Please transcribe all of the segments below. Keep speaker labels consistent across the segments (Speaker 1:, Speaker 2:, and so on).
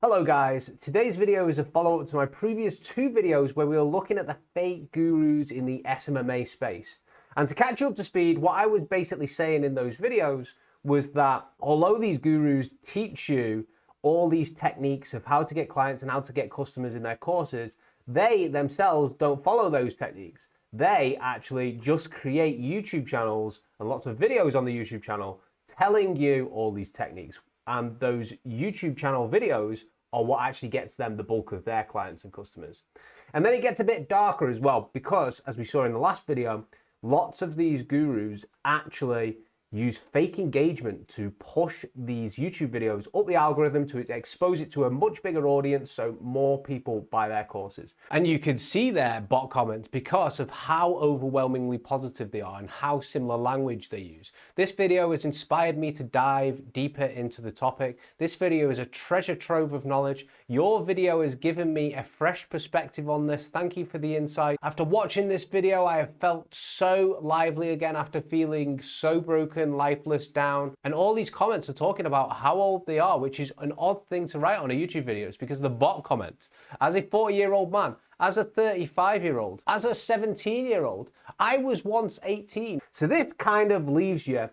Speaker 1: Hello guys, today's video is a follow-up to my previous two videos where we were looking at the fake gurus in the SMMA space. And to catch you up to speed, what I was basically saying in those videos was that although these gurus teach you all these techniques of how to get clients and how to get customers in their courses, they themselves don't follow those techniques. They actually just create YouTube channels and lots of videos on the YouTube channel telling you all these techniques. And those YouTube channel videos are what actually gets them the bulk of their clients and customers. And then it gets a bit darker as well, because as we saw in the last video, lots of these gurus actually use fake engagement to push these YouTube videos up the algorithm to expose it to a much bigger audience so more people buy their courses. And you can see their bot comments because of how overwhelmingly positive they are and how similar language they use. This video has inspired me to dive deeper into the topic. This video is a treasure trove of knowledge. Your video has given me a fresh perspective on this. Thank you for the insight. After watching this video, I have felt so lively again after feeling so broken, lifeless, down. And all these comments are talking about how old they are, which is an odd thing to write on a YouTube video. It's because of the bot comments. As a 40-year-old man, as a 35-year-old, as a 17-year-old, I was once 18. So this kind of leaves you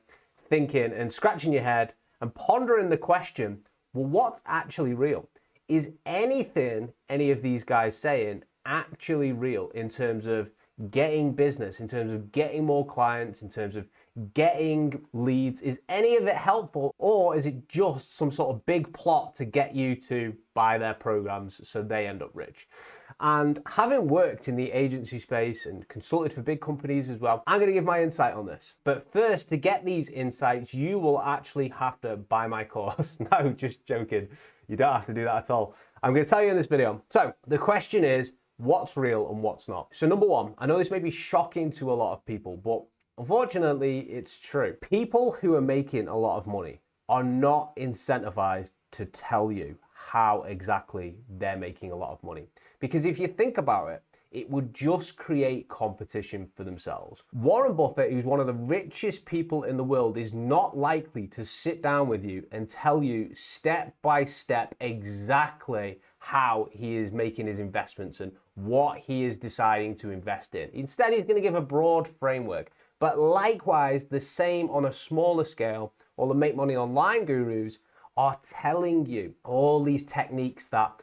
Speaker 1: thinking and scratching your head and pondering the question, well, what's actually real? Is anything any of these guys saying actually real in terms of getting business, in terms of getting more clients, in terms of getting leads? Is any of it helpful, or is it just some sort of big plot to get you to buy their programs so they end up rich? And having worked in the agency space and consulted for big companies as well, I'm going to give my insight on this. But first, to get these insights, you will actually have to buy my course. No, just joking. You don't have to do that at all. I'm going to tell you in this video. So the question is, what's real and what's not? So number one, I know this may be shocking to a lot of people, but unfortunately, it's true. People who are making a lot of money are not incentivized to tell you how exactly they're making a lot of money. Because if you think about it, it would just create competition for themselves. Warren Buffett, who's one of the richest people in the world, is not likely to sit down with you and tell you step by step exactly how he is making his investments and what he is deciding to invest in. Instead, he's going to give a broad framework. But likewise, the same on a smaller scale, all the make money online gurus are telling you all these techniques that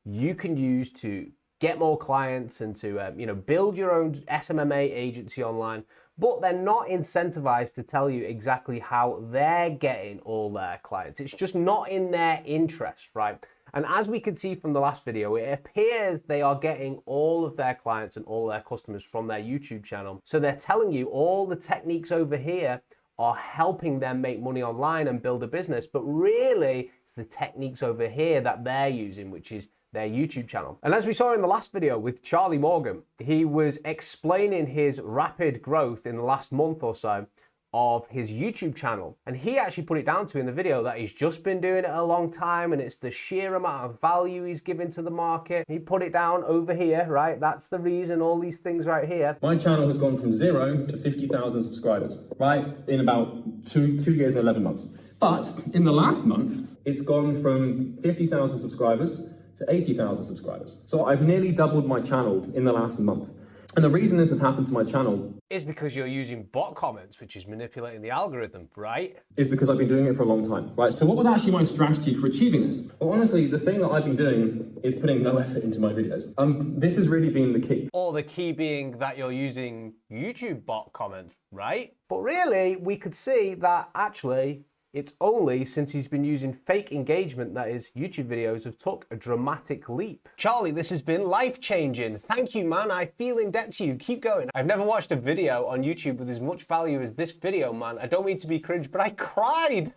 Speaker 1: you can use to get more clients and to build your own SMMA agency online, but they're not incentivized to tell you exactly how they're getting all their clients. It's just not in their interest, right? And as we can see from the last video, it appears they are getting all of their clients and all their customers from their YouTube channel. So they're telling you all the techniques over here are helping them make money online and build a business, but really it's the techniques over here that they're using, which is their YouTube channel. And as we saw in the last video with Charlie Morgan, he was explaining his rapid growth in the last month or so of his YouTube channel. And he actually put it down to in the video that he's just been doing it a long time and it's the sheer amount of value he's giving to the market. He put it down over here, right? That's the reason, all these things right here.
Speaker 2: My channel has gone from 0 to 50,000 subscribers, right? In about two years and 11 months. But in the last month, it's gone from 50,000 subscribers to 80,000 subscribers. So I've nearly doubled my channel in the last month. And the reason this has happened to my channel
Speaker 1: is because you're using bot comments, which is manipulating the algorithm, right?
Speaker 2: Is because I've been doing it for a long time, right? So what was actually my strategy for achieving this? Well, honestly, the thing that I've been doing is putting no effort into my videos. This has really been the key.
Speaker 1: Or the key being that you're using YouTube bot comments, right? But really, we could see that actually it's only since he's been using fake engagement that his YouTube videos have took a dramatic leap. Charlie, this has been life-changing. Thank you, man. I feel in debt to you. Keep going. I've never watched a video on YouTube with as much value as this video, man. I don't mean to be cringe, but I cried.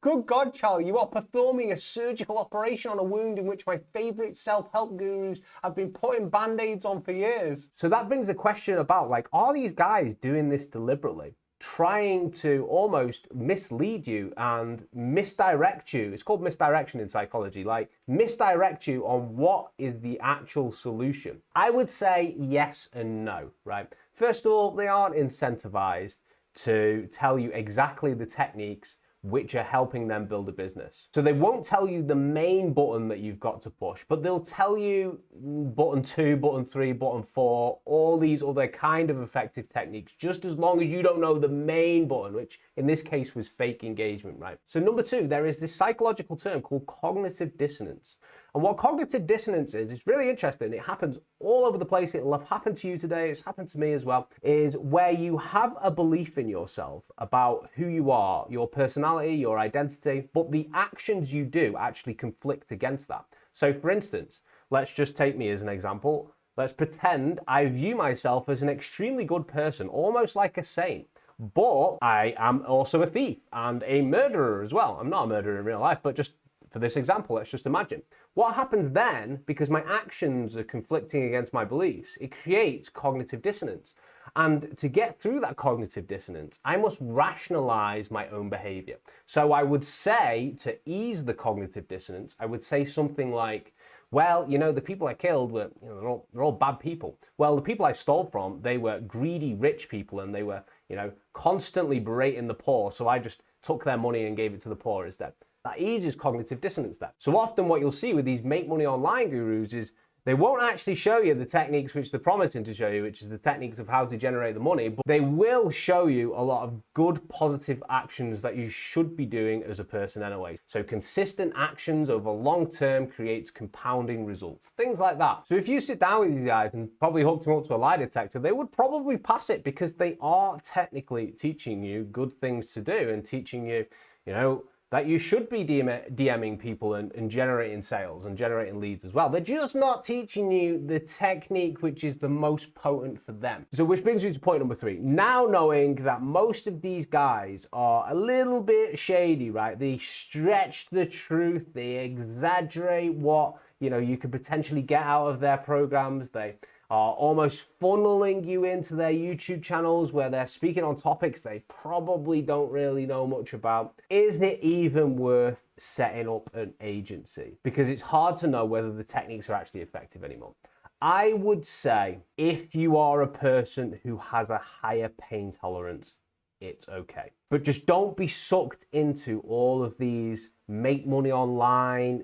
Speaker 1: Good God, Charlie, you are performing a surgical operation on a wound in which my favorite self-help gurus have been putting band-aids on for years. So that brings the question about, like, are these guys doing this deliberately? Trying to almost mislead you and misdirect you. It's called misdirection in psychology, like misdirect you on what is the actual solution. I would say yes and no, right? First of all, they aren't incentivized to tell you exactly the techniques which are helping them build a business. So they won't tell you the main button that you've got to push, but they'll tell you button 2, button 3, button 4, all these other kind of effective techniques, just as long as you don't know the main button, which in this case was fake engagement, right? So number 2, there is this psychological term called cognitive dissonance. And what cognitive dissonance is, it's really interesting. It happens all over the place. It'll have happened to you today. It's happened to me as well, is where you have a belief in yourself about who you are, your personality, your identity, but the actions you do actually conflict against that. So for instance, let's just take me as an example. Let's pretend I view myself as an extremely good person, almost like a saint. But I am also a thief and a murderer as well. I'm not a murderer in real life, but just for this example, let's just imagine. What happens then, because my actions are conflicting against my beliefs, it creates cognitive dissonance. And to get through that cognitive dissonance, I must rationalize my own behavior. So I would say, to ease the cognitive dissonance, I would say something like, well, you know, the people I killed were, you know, they're all bad people. Well, the people I stole from, they were greedy rich people, and they were, you know, constantly berating the poor. So I just took their money and gave it to the poor instead. That eases cognitive dissonance there. So often what you'll see with these make money online gurus is they won't actually show you the techniques which they're promising to show you, which is the techniques of how to generate the money, but they will show you a lot of good positive actions that you should be doing as a person anyway. So consistent actions over long term creates compounding results, things like that. So if you sit down with these guys and probably hooked them up to a lie detector, they would probably pass it because they are technically teaching you good things to do and teaching you, you know, that you should be DMing people and generating sales and generating leads as well. They're just not teaching you the technique which is the most potent for them. So which brings me to point number 3. Now knowing that most of these guys are a little bit shady, right? They stretch the truth, they exaggerate what, you know, you could potentially get out of their programs. They are almost funneling you into their YouTube channels where they're speaking on topics they probably don't really know much about. Is it even worth setting up an agency? Because it's hard to know whether the techniques are actually effective anymore. I would say if you are a person who has a higher pain tolerance, it's okay. But just don't be sucked into all of these make money online,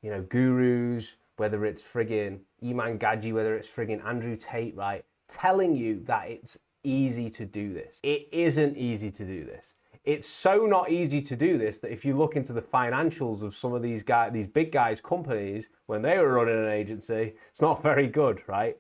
Speaker 1: you know, gurus, whether it's friggin' Iman Gadzhi, whether it's friggin' Andrew Tate, right? Telling you that it's easy to do this. It isn't easy to do this. It's so not easy to do this that if you look into the financials of some of these guys, these big guys' companies, when they were running an agency, it's not very good, right?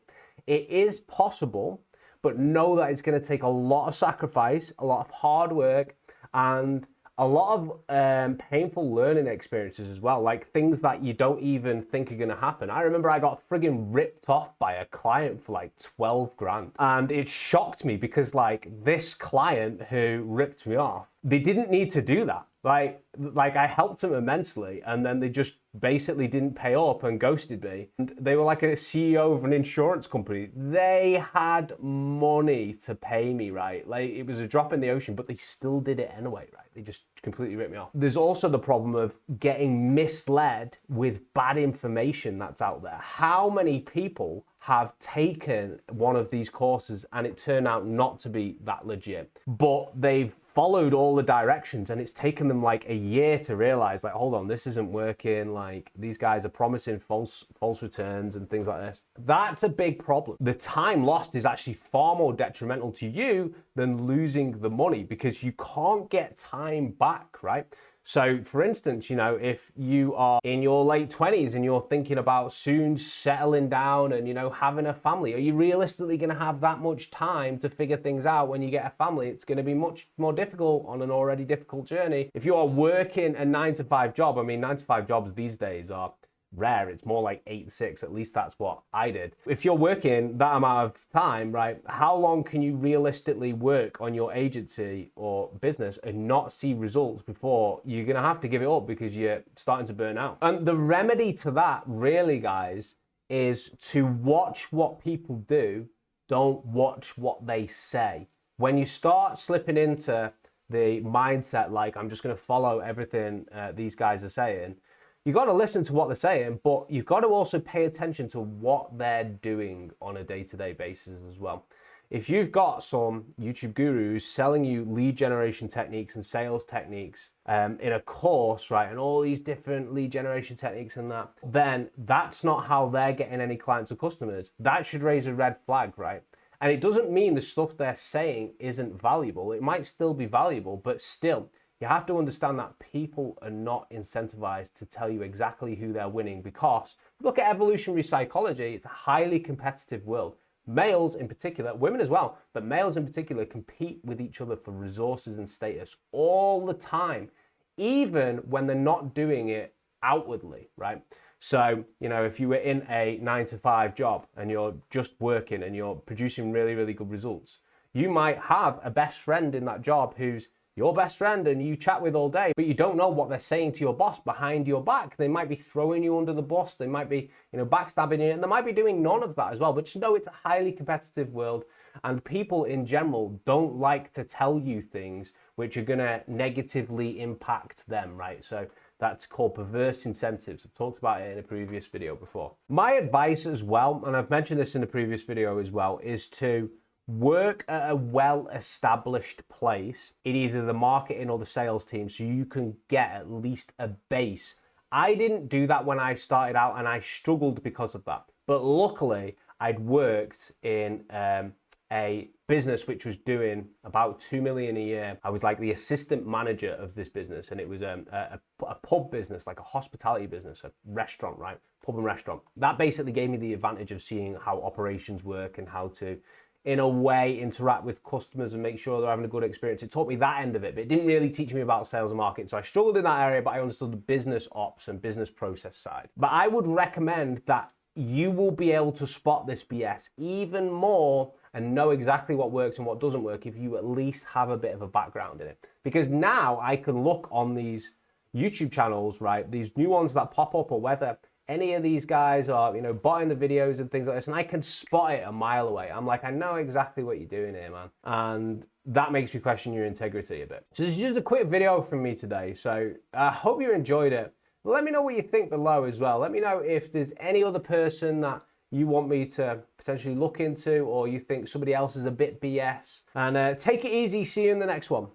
Speaker 1: It is possible, but know that it's going to take a lot of sacrifice, a lot of hard work, and a lot of painful learning experiences as well, like things that you don't even think are gonna happen. I remember I got friggin' ripped off by a client for like 12 grand. And it shocked me because like this client who ripped me off, they didn't need to do that. Like I helped them immensely and then they just basically didn't pay up and ghosted me. And they were like a CEO of an insurance company. They had money to pay me, right? Like it was a drop in the ocean, but they still did it anyway, right? They just completely ripped me off. There's also the problem of getting misled with bad information that's out there. How many people have taken one of these courses and it turned out not to be that legit, but they've followed all the directions and it's taken them like a year to realize, like, hold on, this isn't working. Like these guys are promising false returns and things like this. That's a big problem. The time lost is actually far more detrimental to you than losing the money because you can't get time back, right? So for instance, you know, if you are in your late 20s and you're thinking about soon settling down and, you know, having a family, are you realistically going to have that much time to figure things out when you get a family? It's going to be much more difficult on an already difficult journey. If you are working a 9-to-5 job, I mean, 9-to-5 jobs these days are rare. It's more like 8 to 6. At least that's what I did. If you're working that amount of time, right, how long can you realistically work on your agency or business and not see results before you're going to have to give it up because you're starting to burn out? And the remedy to that really, guys, is to watch what people do. Don't watch what they say. When you start slipping into the mindset, like I'm just going to follow everything these guys are saying, you've got to listen to what they're saying, but you've got to also pay attention to what they're doing on a day-to-day basis as well. if you've got some YouTube gurus selling you lead generation techniques and sales techniques in a course, right, and all these different lead generation techniques and that, then that's not how they're getting any clients or customers. That should raise a red flag, right? And it doesn't mean the stuff they're saying isn't valuable. It might still be valuable, but still, you have to understand that people are not incentivized to tell you exactly who they're winning, because look at evolutionary psychology. It's a highly competitive world. Males in particular, women as well, but males in particular compete with each other for resources and status all the time, even when they're not doing it outwardly, right? So, you know, if you were in a 9-to-5 job and you're just working and you're producing really, really good results, you might have a best friend in that job who's your best friend and you chat with all day, but you don't know what they're saying to your boss behind your back. They might be throwing you under the bus. They might be, you know, backstabbing you, and they might be doing none of that as well. But just know it's a highly competitive world, and people in general don't like to tell you things which are going to negatively impact them, right? So that's called perverse incentives. I've talked about it in a previous video before. My advice as well, and I've mentioned this in a previous video as well, is to work at a well-established place in either the marketing or the sales team so you can get at least a base. I didn't do that when I started out, and I struggled because of that. But luckily, I'd worked in a business which was doing about 2 million a year. I was like the assistant manager of this business, and it was a pub business, like a hospitality business, a restaurant, right? Pub and restaurant. That basically gave me the advantage of seeing how operations work and how to, in a way, interact with customers and make sure they're having a good experience. It taught me that end of it, but it didn't really teach me about sales and marketing. So I struggled in that area, but I understood the business ops and business process side. But I would recommend that you will be able to spot this BS even more and know exactly what works and what doesn't work if you at least have a bit of a background in it. Because now I can look on these YouTube channels, right, these new ones that pop up, or whether any of these guys are, you know, botting the videos and things like this, and I can spot it a mile away. I'm like, I know exactly what you're doing here, man. And that makes me question your integrity a bit. So this is just a quick video from me today. So I hope you enjoyed it. Let me know what you think below as well. Let me know if there's any other person that you want me to potentially look into, or you think somebody else is a bit BS. And take it easy. See you in the next one.